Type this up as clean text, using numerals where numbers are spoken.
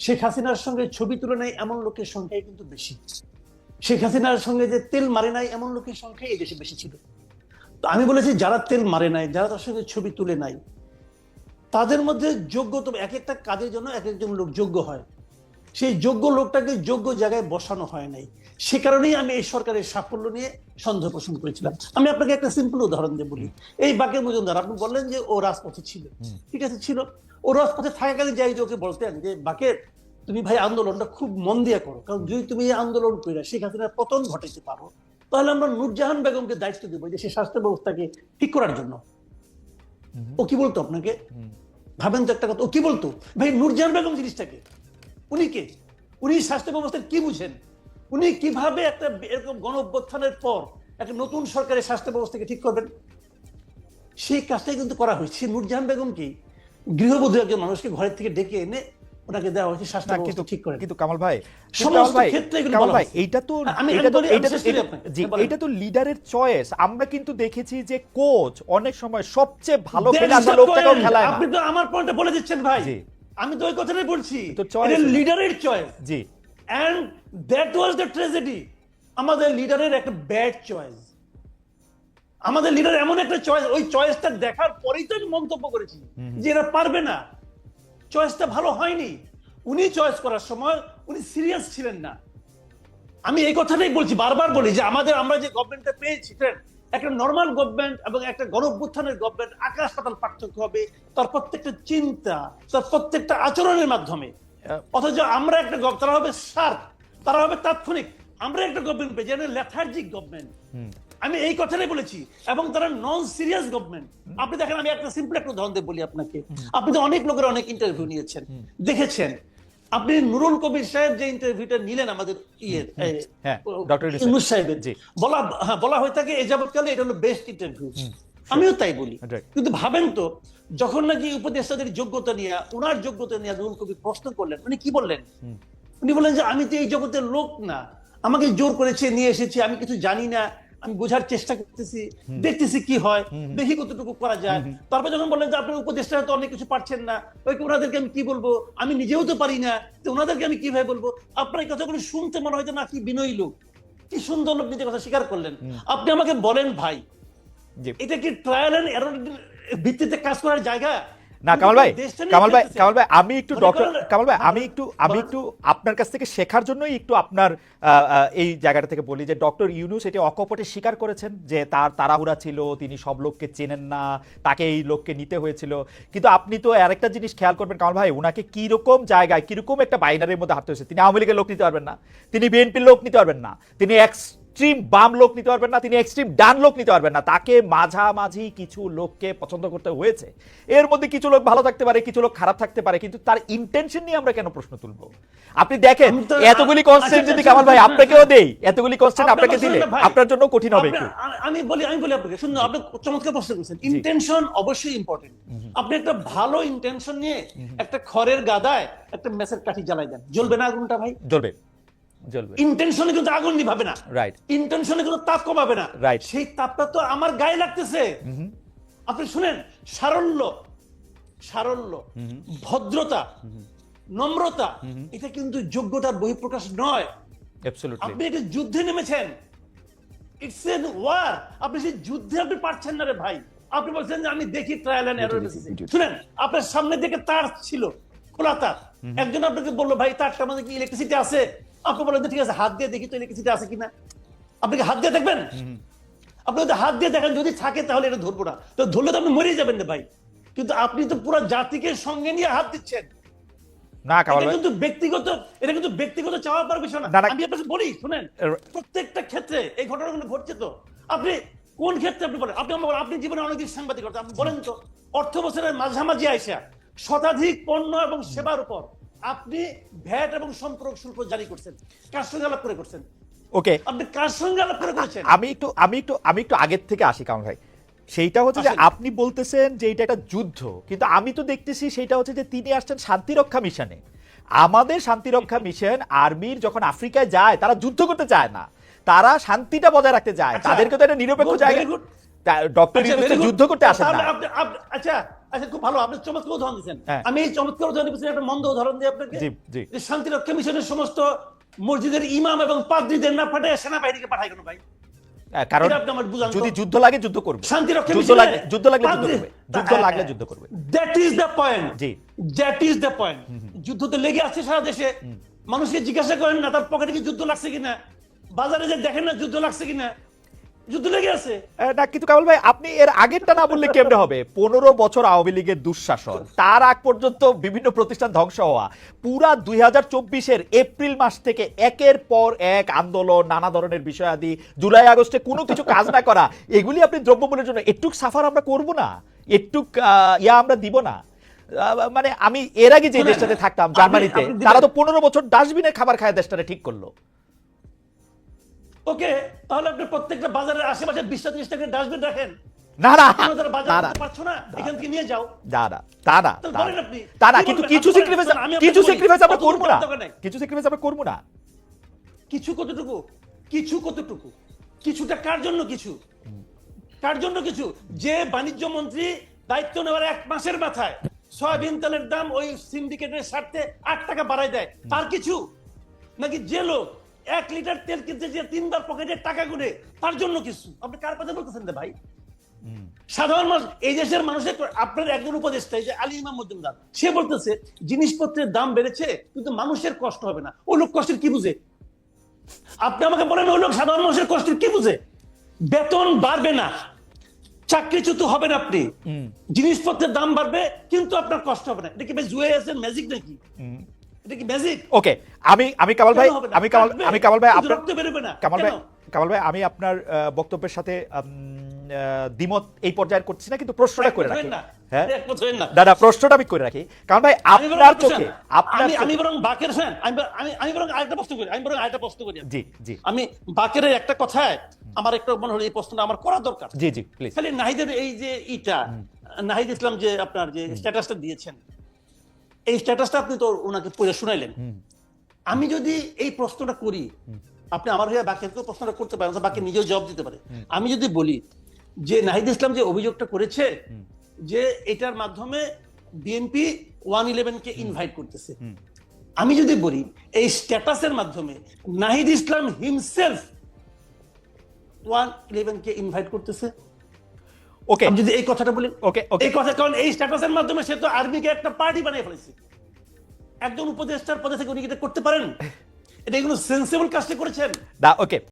শেখ হাসিনার সঙ্গে ছবি তুলে নেয় এমন লোকের সংখ্যাই কিন্তু বেশি। শেখ হাসিনার সঙ্গে যে তেল মারে নাই এমন লোকের সংখ্যাই এই দেশে বেশি ছিল। তো আমি বলেছি যারা তেল মারে নাই, যারা তার সঙ্গে ছবি তুলে নাই, তাদের মধ্যে যোগ্যতা, এক একটা কাজের জন্য এক একজন লোক যোগ্য হয়, সেই যোগ্য লোকটাকে যোগ্য জায়গায় বসানো হয় নাই। সে কারণেই আমি এই সরকারের সাফল্য নিয়ে সন্দেহ পোষণ করেছিলাম। আমি আপনাকে একটা সিম্পল উদাহরণ দিয়ে বলি। এই বাকের মজুমদার, আপনি বললেন যে ও রাজপথে ছিল, ঠিক আছে ছিল, ও রাজপথে থাকাকালীন যাই যে ওকে বলতেন যে বাকের তুমি ভাই আন্দোলনটা খুব মন দিয়ে করো, কারণ যদি তুমি এই আন্দোলন করে শেখ হাসিনার পতন ঘটাইতে পারো তাহলে আমরা নূরজাহান বেগমকে দায়িত্ব দেবো যে সে স্বাস্থ্য ব্যবস্থাকে ঠিক করার জন্য। ও কি বলতো আপনাকে? ভাবেন তো একটা কথা, ও কি বলতো? ভাই নূরজাহান বেগম জিনিসটাকে, উনি কে? উনি স্বাস্থ্য ব্যবস্থার কি বুঝেন? উনি কিভাবে একটা এরকম গণ অভ্যুত্থানের পর একটা নতুন সরকারের স্বাস্থ্য ব্যবস্থাকে ঠিক করবেন? সেই কাজটাই কিন্তু করা হয়েছে। নূরজাহান বেগম কি গৃহবধূ একজন মানুষকে ঘরের থেকে ডেকে এনে ওনাকে দেওয়া হয়েছে স্বাস্থ্য ব্যবস্থা ঠিক করে। কিন্তু কামাল ভাই, সমস্ত ক্ষেত্রে কামাল ভাই, এইটা তো লিডারের চয়েস। আমরা কিন্তু দেখেছি যে কোচ অনেক সময় সবচেয়ে ভালো খেলে আসা লোকটাকেও খেলায় না। আপনি তো আমার পয়েন্টটা বলে দিচ্ছেন ভাই, আমি তো ওই কথাটাই বলছি, এটা লিডারের চয়েস। জি, and that was the tragedy. আমাদের লিডারের একটা ব্যাড চয়েস, আমাদের লিডার এমন একটা চয়েস, ওই চয়েসটা দেখার পরেই তো আমি মন্তব্য করেছি যে এরা পারবে না, চয়েসটা ভালো হয়নি। উনি চয়েস করার সময় উনি সিরিয়াস ছিলেন না। আমি এই কথাটাই বলছি, বারবার বলি যে আমরা যে গভর্নমেন্টটা পেয়েছি, একটা নর্মাল গভর্নমেন্ট এবং একটা গণঅভ্যুত্থানের গভর্নমেন্ট আকাশ পাতাল পার্থক্য হবে, তার প্রত্যেকটা চিন্তা, তার প্রত্যেকটা আচরণের মাধ্যমে। অথচ আমরা একটা তারা হবে শার্প, তারা হবে তাৎক্ষণিক। আমরা একটা গভর্নমেন্ট পেয়েছি লেথার্জিক গভর্নমেন্ট। আমি এই কথাটাই বলেছি, এবং তারা নন সিরিয়াস গভর্নমেন্ট। আপনি দেখেন, আমি একটা সিম্পল একটা উদাহরণ দিয়ে বলি আপনাকে। আপনি তো অনেক লোকের অনেক ইন্টারভিউ নিয়েছেন, দেখেছেন। আপনি নুরুল কবির সাহেব যে ইন্টারভিউটা নিলেন আমাদের ইউনূস সাহেবের, বলা হয়ে থাকে এ যাবৎকালে এটা হলো বেস্ট ইন্টারভিউ। আমিও তাই বলি। কিন্তু ভাবেন তো, যখন নাকি উপদেষ্টাদের যোগ্যতা নিয়ে, ওনার যোগ্যতা নিয়ে নুরুল কবির প্রশ্ন করলেন, উনি কি বললেন? উনি বললেন যে আমি তো এই জগতের লোক না, আমাকে জোর করেছে নিয়ে এসেছি, আমি কিছু জানি না, আমি বোঝার চেষ্টা করতেছি, দেখতেছি কি হয়, দেখি কতটুকু করা যায়। তারপর যখন বললেন যে আপনার উপদেষ্টারা তো অনেক কিছু পারছেন না, ওনাদেরকে আমি কি বলবো, আমি নিজেও তো পারি না, তো ওনাদেরকে আমি কিভাবে বলবো? আপনার কথাগুলো শুনতে মনে হয় না কি বিনয়ী লোক, কি সুন্দর লোক, নিজের কথা স্বীকার করলেন। আপনি আমাকে বলেন ভাই, এটা কি ট্রায়াল এন্ড এরর ভিত্তিতে কাজ করার জায়গা? না কামাল ভাই, আমি একটু আপনার কাছ থেকে শেখার জন্যই একটু আপনার এই জায়গাটা থেকে বলি যে ডক্টর ইউনূস এটি অকপটে স্বীকার করেছেন যে তার তাড়াহুড়া ছিল, তিনি সব লোককে চেনেন না, তাকে এই লোককে নিতে হয়েছিল। কিন্তু আপনি তো আরেকটা জিনিস খেয়াল করবেন কামাল ভাই, ওনাকে কিরকম জায়গায়, কিরকম একটা বাইনারির মধ্যে হাঁটতে হয়েছে। তিনি আওয়ামী লীগের লোক নিতে পারবেন না, তিনি বিএনপির লোক নিতে পারবেন না, তিনি এক্সট্রিম বাম লোক নিতে পারবেন না, তিনি এক্সট্রিম ডান লোক নিতে পারবেন না। তাকে মাঝামাঝি কিছু লোককে পছন্দ করতে হয়েছে। এর মধ্যে কিছু লোক ভালো থাকতে পারে, কিছু লোক খারাপ থাকতে পারে, কিন্তু তার ইন্টেনশন নিয়ে আমরা কেন প্রশ্ন তুলবো? আপনি দেখেন, এতগুলি কনস্ট্যান্ট যদি কামাল ভাই আপনাকেও দেই, এতগুলি কনস্ট্যান্ট আপনাকে দিলে আপনার জন্য কঠিন হবে একটু। আমি বলি আপনাকে, শুনুন, আপনি চমৎকার প্রশ্ন করেছেন। ইন্টেনশন অবশ্যই ইম্পর্টেন্ট। আপনি একটা ভালো ইন্টেনশন নিয়ে একটা খড়ের গাদায় একটা মেসের কাঠি জ্বালাই দেন, জ্বলবে না আগুনটা ভাই? জ্বলবে। ইন্টেনশনে কিন্তু আগুন নিভাবে না, রাইট? ইন্টেনশনে কিন্তু তাপ কমাবে না, রাইট? সেই তাপটা তো আমার গায়ে লাগতেছে। আপনি শুনেন, সারল্য, ভদ্রতা, নম্রতা, এটা কিন্তু যোগ্যতার বহিঃপ্রকাশ নয়। আপনি একটা যুদ্ধে নেমেছেন, ইটস এন ওয়ার। আপনি সেই যুদ্ধে আপনি পারছেন না রে ভাই। আপনি বলছেন যে আমি দেখি ট্রায়াল এন্ড এরর বেসিসে। শুনেন, আপনার সামনে দিকে তার ছিল, খোলা তার। একজন আপনাকে বললো ভাই তারটার মধ্যে কি ইলেকট্রিসিটি আছে? আপনি বলেন ঠিক আছে, হাত দিয়ে দেখি তো ইলেকট্রিসিটি আছে কিনা। আপনি কি হাত দিয়ে দেখবেন? আপনি যদি হাত দিয়ে দেখেন, যদি থাকে তাহলে এটা ধরবো না, তো ধরলে তো আপনি মরেই যাবেন না ভাই। কিন্তু আপনি তো পুরো জাতিকে সঙ্গে নিয়ে হাত দিচ্ছেন। না কামাল ভাই, এটা কিন্তু ব্যক্তিগত চাওয়া পাওয়ার বিষয় না। আমি আপনাকে বলি, শুনেন, প্রত্যেকটা ক্ষেত্রে এই ঘটনাগুলো ঘটছে। তো আপনি কোন ক্ষেত্রে আপনি বলেন? আপনি জীবনে অনেকদিন সাংবাদিকতা, আপনি বলেন তো, অর্থ বছরের মাঝামাঝি আইসা শতাধিক পণ্য এবং সেবার উপর আপনি ভ্যাট এবং সম্পর্ক শুল্ক জারি করছেন, কার সঙ্গে আলাপ করে করছেন? ওকে, আপনি কার সঙ্গে আলাপ করে করেছেন? আমি একটু আগের থেকে আসি কামাল ভাই। সেইটা হচ্ছে যে আপনি বলতেছেন যে এটা একটা যুদ্ধ, কিন্তু আমি তো দেখতেছি সেইটা হচ্ছে যে তিনি আসছেন শান্তিরক্ষা মিশনে। আমাদের শান্তিরক্ষা মিশন আর্মির যখন আফ্রিকায় যায়, তারা যুদ্ধ করতে চায় না, তারা শান্তিটা বজায় রাখতে চায়। তাদেরকে তো একটা নিরপেক্ষ জায়গা, ডক্টর ইউনূস যুদ্ধ করতে আসেন না। আচ্ছা, আচ্ছা খুব ভালো, আপনি চমৎকার উদাহরণ দিচ্ছেন। হ্যাঁ। আমি এই চমৎকার উদাহরণ দিচ্ছি, একটা মন্দ উদাহরণ দিই আপনাকে। জি জি যে শান্তিরক্ষা মিশনের সমস্ত মসজিদের ইমাম এবং পাদ্রীদের না পাঠায় সেনাবাহিনীকে পাঠায় কেন ভাই? কারণ এটা আপনি আমার বুঝান তো। যদি যুদ্ধ লাগে যুদ্ধ করবে, শান্তিরক্ষা যুদ্ধ মিশনে লাগলে যুদ্ধ লাগলে যুদ্ধ পাদ্রী- করবে, যুদ্ধ লাগলে যুদ্ধ করবে। That is the point. G that is the point. যুদ্ধ তো লেগে আছে সারা দেশে। মানুষকে জিজ্ঞাসা করেন না তার পকেটে কি যুদ্ধ লাগছে কিনা, বাজারে যে দেখেন না যুদ্ধ লাগছে কিনা, যুদ্ধ লেগে আছে। না কিন্তু কামাল ভাই আপনি এর আগেরটা না বললে কেমনে হবে? 15 বছর আওয়ামী লীগের দুঃশাসন, তার আগ পর্যন্ত বিভিন্ন প্রতিষ্ঠান ধ্বংস হওয়া, পুরা 2024-এর এপ্রিল মাস থেকে একের পর এক আন্দোলন, নানা ধরনের বিষয়াদি, জুলাই আগস্টে কোনো কিছু কাজ না করা, এগুলি আপনি দ্রব্যমূল্যের জন্য একটুক সাফার আমরা করব না, একটুক আমরা দিব না? মানে আমি এর আগে যে শুনেন, দেশটাতে থাকতাম আপনি- জার্মানিতে, আপনি তারা তো দিলেন। 15 বছর ডাস্টবিনের খাবার খায় দেশটারে ঠিক করলো। ওকে, তাহলে আপনি প্রত্যেকটা বাজারের আশেপাশে 20-30 টাকা ডাস্টবিন রাখেন। না না কেন তারা বাজার না করতে পারছো না, এখান থেকে নিয়ে যাও। না না তা না তাহলে তা বলেন না। আপনি। তা না কি কিন্তু বলবেন? কিছু আপনি স্যাক্রিফাইস, বলেন, আমি আপনাকে কিছু বলি, স্যাক্রিফাইস আমরা অত করব না, দরকার নাই। কিছু স্যাক্রিফাইস আমরা করব না। কিছু কতটুকু, কিছু কতটুকু, কিছুটা কার জন্য কিছু, কার জন্য কিছু? যে বাণিজ্য মন্ত্রী দায়িত্ব নেওয়ার 1 মাসের মাথায় সয়াবিন তেলের দাম ওই সিন্ডিকেটের স্বার্থে 8 টাকা বাড়ায় দেয়, তার কিছু? নাকি যে লোক 1 লিটার তেল কিনতে যে 3 বার পকেটে টাকা গুনে, তার জন্য কিছু? আপনি কার কথা বলতেছেন রে ভাই? সাধারণ মানুষ, এই দেশের মানুষের, আপনার একজন উপদেষ্টা এই যে আলী ইমাম মজুমদার, সে বলতেছে জিনিসপত্রের দাম বেড়েছে কিন্তু মানুষের কষ্ট হবে না। ওই লোক কষ্টের কি বুঝে? আপনি আমাকে বলেন ওই লোক সাধারণ মানুষের কষ্টের কি বুঝে? বেতন বাড়বে না, চাকরিচ্যুত হবেন আপনি, জিনিসপত্রের দাম বাড়বে কিন্তু আপনার কষ্ট হবে না। এটা কি ভাই জুয়ে আছেন, ম্যাজিক নাকি? এটা কি ম্যাজিক? ওকে, আমি কামাল ভাই, কেন হবে না? আমি কাটবে, কামাল ভাই কিন্তু আপনার, রক্ত বেরোবে না। কামাল ভাই, কেন? কামাল ভাই আমি আপনার বক্তব্যের সাথে দ্বিমত এই পর্যায়ে করছি না, কিন্তু প্রশ্নটা করে রাখি। একমত হবেন না, হ্যাঁ একমত হবেন না। দাদা প্রশ্নটা আমি করে রাখি কারণ ভাই আমি বরং আপনার বাকের চোখে, ফ্যান। আপনার আমি চোখে- বরং বাকের ফ্যান। আমি বরং আরেকটা প্রশ্ন করি, জি জি আমি বাকের একটা কথায় আমার একটা মনে হলো এই প্রশ্নটা আমার করা দরকার। জি জি প্লিজ। খালি নাহিদের এই যে নাহিদ ইসলাম যে আপনার যে স্ট্যাটাসটা দিয়েছেন, এই স্ট্যাটাসটা আপনি তো ওনাকে পড়ে শুনাইলেন। আমি যদি এই প্রশ্নটা করি, আপনি আমার হয়ে বাকিকেও প্রশ্নটা করতে পারেন, বাকি নিজেও জবাব দিতে পারে। আমি যদি বলি যে নাহিদ ইসলাম যে অভিযোগটা করেছে যে এটার মাধ্যমে বিএনপি 111 কে ইনভাইট করতেছে, আমি যদি বলি এই স্ট্যাটাসের মাধ্যমে নাহিদ ইসলাম হিমসেলফ 111 কে ইনভাইট করতেছে, ওকে আমি যদি এই কথাটা বলি, ওকে ওকে এই কথা, কারণ এই স্ট্যাটাসের মাধ্যমে সে তো আর্মিকে একটা পার্টি বানিয়ে ফেলেছে। একজন উপদেষ্টার পদে থেকে উনি কি এটা করতে পারেন? এটা কোনো সেন্সিবল কাজটা করেছেন? না ওকে